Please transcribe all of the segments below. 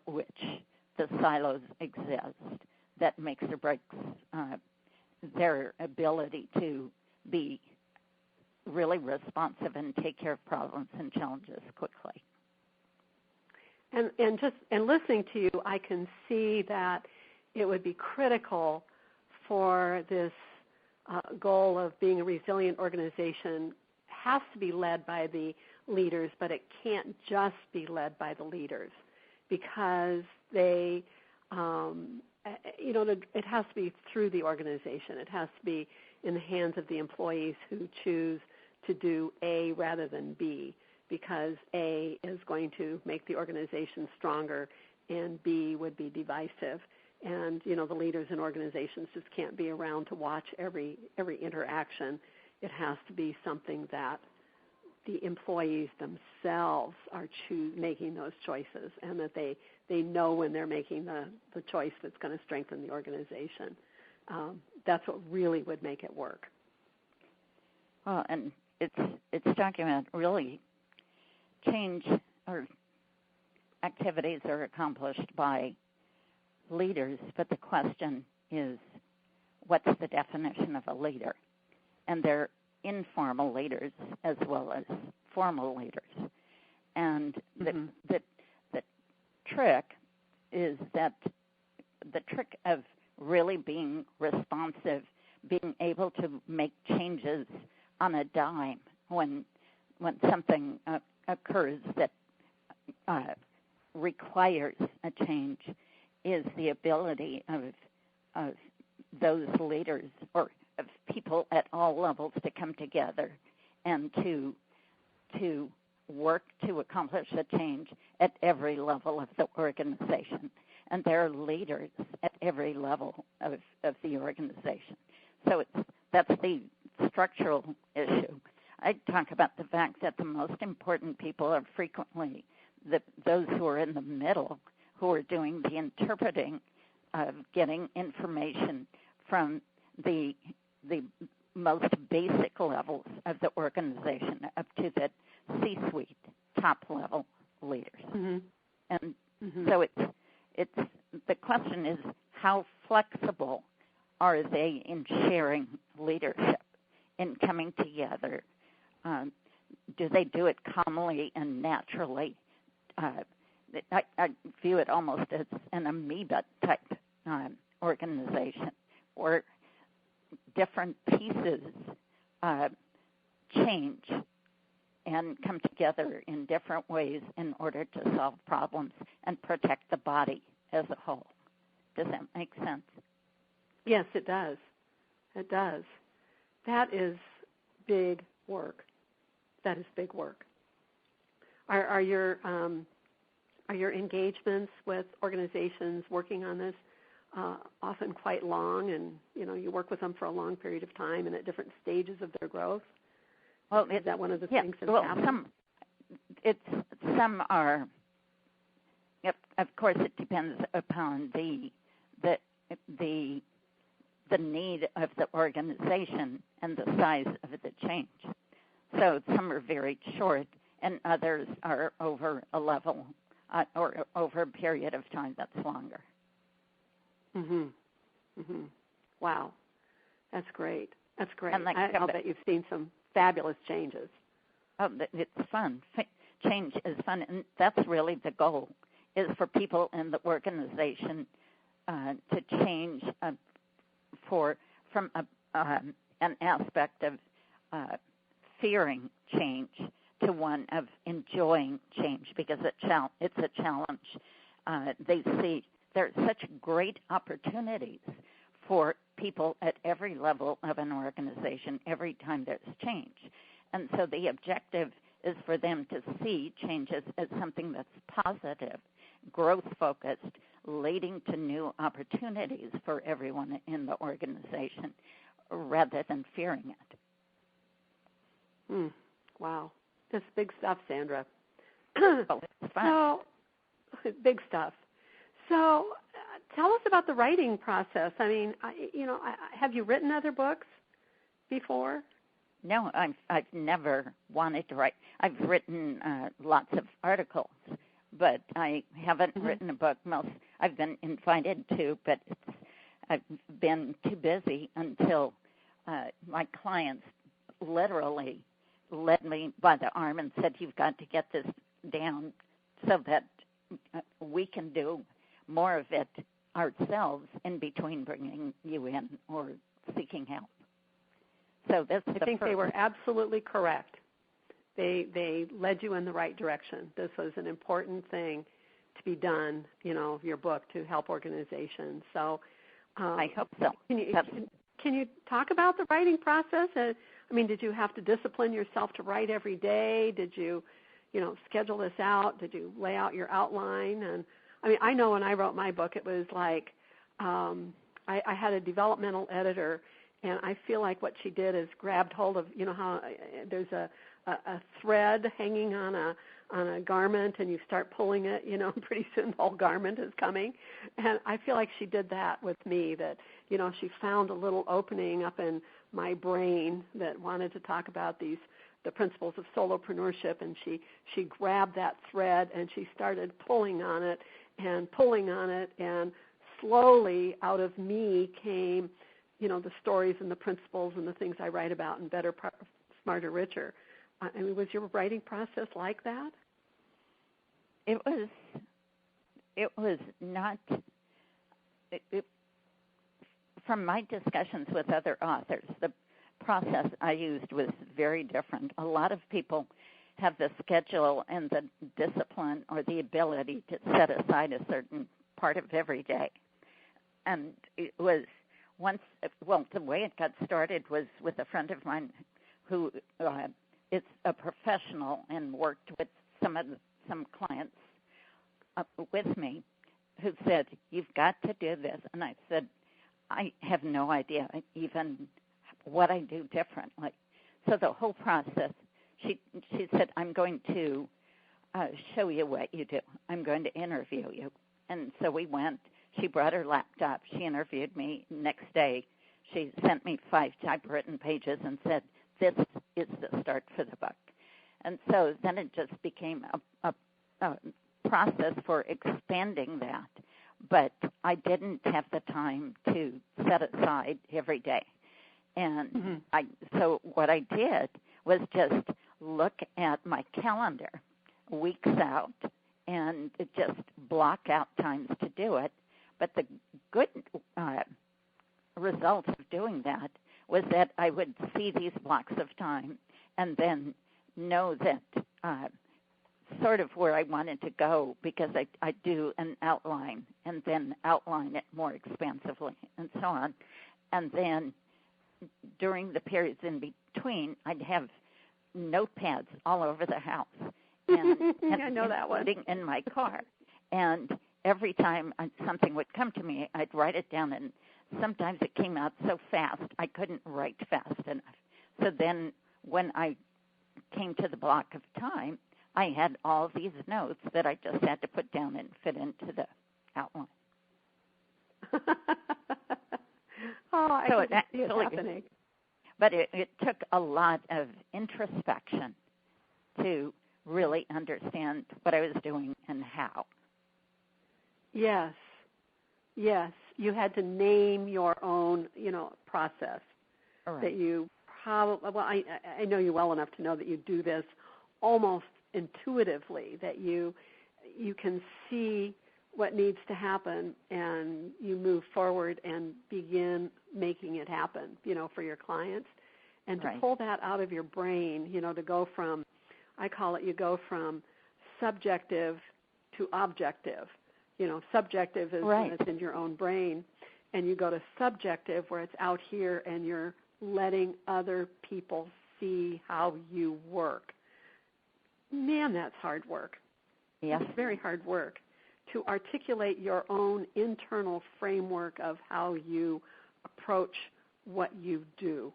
which the silos exist that makes or breaks their ability to be really responsive and take care of problems and challenges quickly. And listening to you, I can see that it would be critical for this goal of being a resilient organization has to be led by the leaders, but it can't just be led by the leaders because they, it has to be through the organization. It has to be in the hands of the employees who choose to do A rather than B, because A is going to make the organization stronger and B would be divisive. And, the leaders in organizations just can't be around to watch every interaction. It has to be something that the employees themselves are making those choices, and that they know when they're making the choice that's going to strengthen the organization. That's what really would make it work. Well, and it's talking about really change or activities are accomplished by leaders, but the question is, what's the definition of a leader? And they're informal leaders as well as formal leaders. And the trick is that the trick of really being responsive, being able to make changes on a dime when something occurs that requires a change, is the ability of those leaders or of people at all levels to come together and to work to accomplish a change at every level of the organization. And there are leaders at every level of the organization. So that's the structural issue. I talk about the fact that the most important people are frequently those who are in the middle, who are doing the interpreting of getting information from the most basic levels of the organization up to the C-suite, top-level leaders. Mm-hmm. And so it's the question is, how flexible are they in sharing leadership, in coming together? Do they do it calmly and naturally? I view it almost as an amoeba-type organization, where different pieces change and come together in different ways in order to solve problems and protect the body as a whole. Does that make sense? Yes, it does. It does. That is big work. That is big work. Are your engagements with organizations working on this often quite long, and you work with them for a long period of time and at different stages of their growth? Well, is that one of the things that's happening? Some are. Of course, it depends upon the need of the organization and the size of the change. So some are very short, and others are over a level or over a period of time that's longer. Wow, that's great. That's great. I'll bet you've seen some fabulous changes. Oh, it's fun. Change is fun, and that's really the goal, is for people in the organization to change from an aspect of fearing change to one of enjoying change, because it's a challenge. They see there are such great opportunities for people at every level of an organization every time there's change. And so the objective is for them to see changes as something that's positive, growth-focused, leading to new opportunities for everyone in the organization, rather than fearing it. Wow. That's big stuff, Sandra. Oh, it's fun. So, big stuff. So tell us about the writing process. I mean, have you written other books before? No, I've never wanted to write. I've written lots of articles but I haven't written a book. I've been invited to, but I've been too busy until my clients literally led me by the arm and said, "You've got to get this down so that we can do more of it ourselves in between bringing you in or seeking help." So I think they were absolutely correct. They led you in the right direction. This was an important thing to be done, your book, to help organizations. So I hope so. Can you talk about the writing process? Did you have to discipline yourself to write every day? Did you, schedule this out? Did you lay out your outline? And I know when I wrote my book, it was like I had a developmental editor, and I feel like what she did is grabbed hold of, how there's a thread hanging on a garment, and you start pulling it, pretty soon the whole garment is coming. And I feel like she did that with me, that, she found a little opening up in my brain that wanted to talk about the principles of solopreneurship, and she grabbed that thread and she started pulling on it, and slowly out of me came, the stories and the principles and the things I write about in Better, Smarter, Richer. Was your writing process like that? It was not. From my discussions with other authors, the process I used was very different. A lot of people have the schedule and the discipline or the ability to set aside a certain part of every day. And it was the way it got started was with a friend of mine who is a professional and worked with some clients with me, who said, "You've got to do this." And I said, "I have no idea even what I do differently." So the whole process, she said, "I'm going to show you what you do. I'm going to interview you." And so we went. She brought her laptop. She interviewed me. Next day, she sent me 5 typewritten pages and said, "This is the start for the book." And so then it just became a process for expanding that. But I didn't have the time to set aside every day. And so what I did was just look at my calendar weeks out and just block out times to do it. But the good result of doing that was that I would see these blocks of time and then know that sort of where I wanted to go, because I do an outline and then outline it more expansively and so on. And then during the periods in between, I'd have notepads all over the house. And I know that one. In my car. And every time something would come to me, I'd write it down, and sometimes it came out so fast I couldn't write fast enough. So then when I came to the block of time, I had all these notes that I just had to put down and fit into the outline. I can see it happening. But it took a lot of introspection to really understand what I was doing and how. Yes. You had to name your own, process. Right. That you probably, I know you well enough to know that you do this almost intuitively, that you can see what needs to happen and you move forward and begin making it happen, for your clients. And to pull that out of your brain, to go from, I call it, you go from subjective to objective. Subjective is when it's in your own brain, and you go to subjective where it's out here and you're letting other people see how you work. Man, that's hard work. Yes. It's very hard work to articulate your own internal framework of how you approach what you do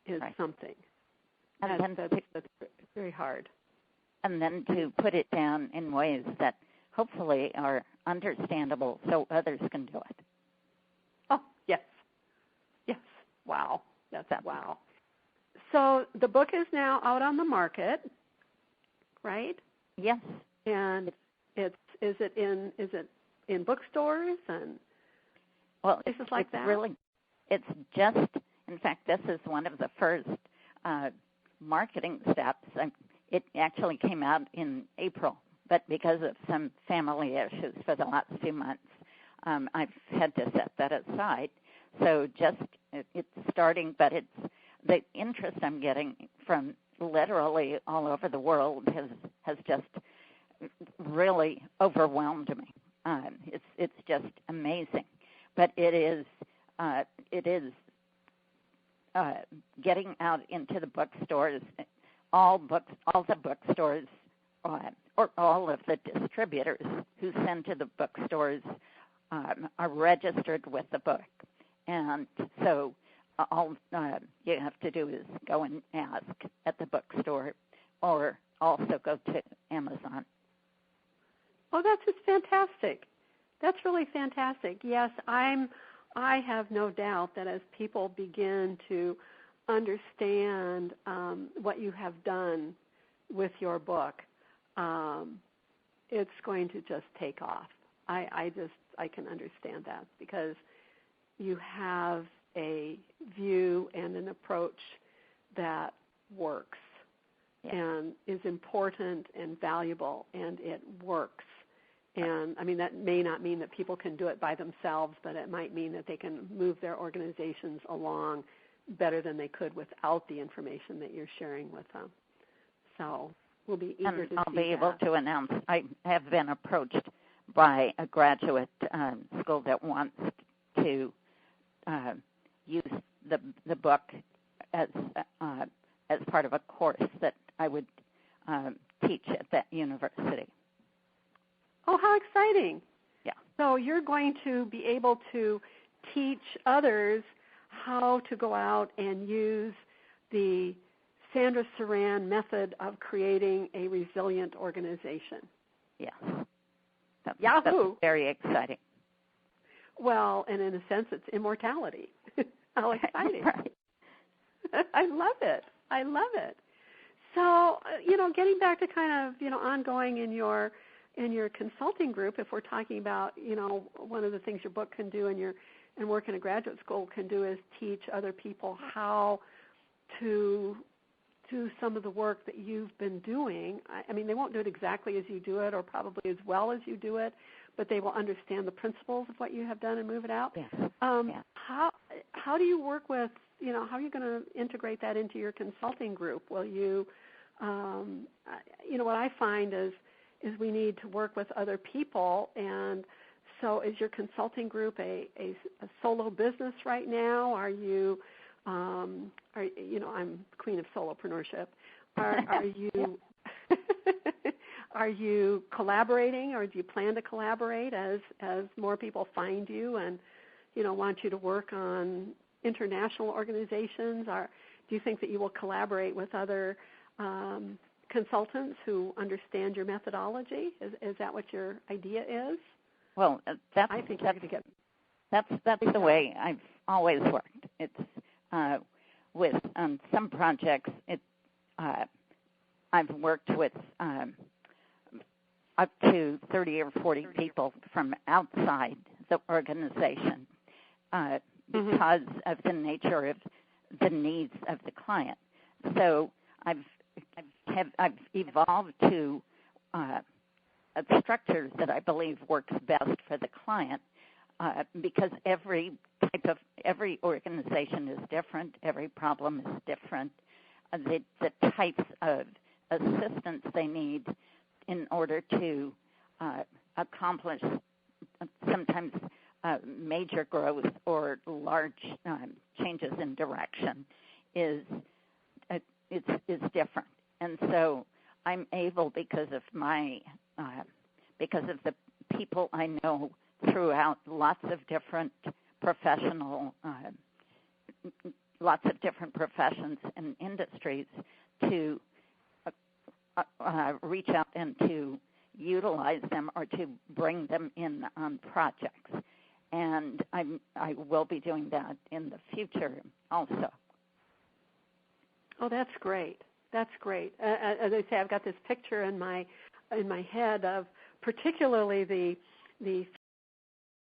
is something. And that's very hard. And then to put it down in ways that hopefully are understandable so others can do it. Oh, yes. Wow. Wow. So the book is now out on the market, right? Yes. And is it in bookstores and places like that? It's just, in fact, this is one of the first marketing steps. It actually came out in April, but because of some family issues for the last few months, I've had to set that aside. So it's starting, but the interest I'm getting from literally all over the world has just really overwhelmed me. It's just amazing, but it is getting out into the bookstores. All the bookstores, or all of the distributors who send to the bookstores are registered with the book, and so all you have to do is go and ask at the bookstore, or also go to Amazon. Oh, that's just fantastic. That's really fantastic. Yes, I have no doubt that as people begin to understand what you have done with your book, it's going to just take off. I can understand that because you have a view and an approach that works and is important and valuable, and it works. And, I mean, that may not mean that people can do it by themselves, but it might mean that they can move their organizations along better than they could without the information that you're sharing with them. So we'll be eager to see that. I'll be able to announce I have been approached by a graduate school that wants to use the book as part of a course that I would teach at that university. Oh, how exciting. Yeah. So you're going to be able to teach others how to go out and use the Sandra Suran method of creating a resilient organization. Yes. Yahoo! That's very exciting. Well, and in a sense, it's immortality. How exciting. Right. I love it. I love it. So, getting back to kind of, ongoing in your consulting group, if we're talking about, one of the things your book can do and work in a graduate school can do is teach other people how to do some of the work that you've been doing. I mean, they won't do it exactly as you do it or probably as well as you do it, but they will understand the principles of what you have done and move it out. Yes. How do you work with, how are you going to integrate that into your consulting group? Will you, what I find is we need to work with other people, and so is your consulting group a solo business right now? Are you, I'm queen of solopreneurship. Are you are you collaborating, or do you plan to collaborate as more people find you and want you to work on international organizations? Or do you think that you will collaborate with other consultants who understand your methodology? Is that what your idea is? Well, that's the way I've always worked. It's with some projects. I've worked with up to 30 or 40 people from outside the organization because of the nature of the needs of the client. So I've evolved to structures that I believe works best for the client because every organization is different, every problem is different. The types of assistance they need in order to accomplish sometimes major growth or large changes in direction is different. And so I'm able, because of the people I know throughout lots of different professions and industries, to reach out and to utilize them or to bring them in on projects. And I will be doing that in the future also. Oh, that's great. That's great. As I say, I've got this picture in my in my head of particularly the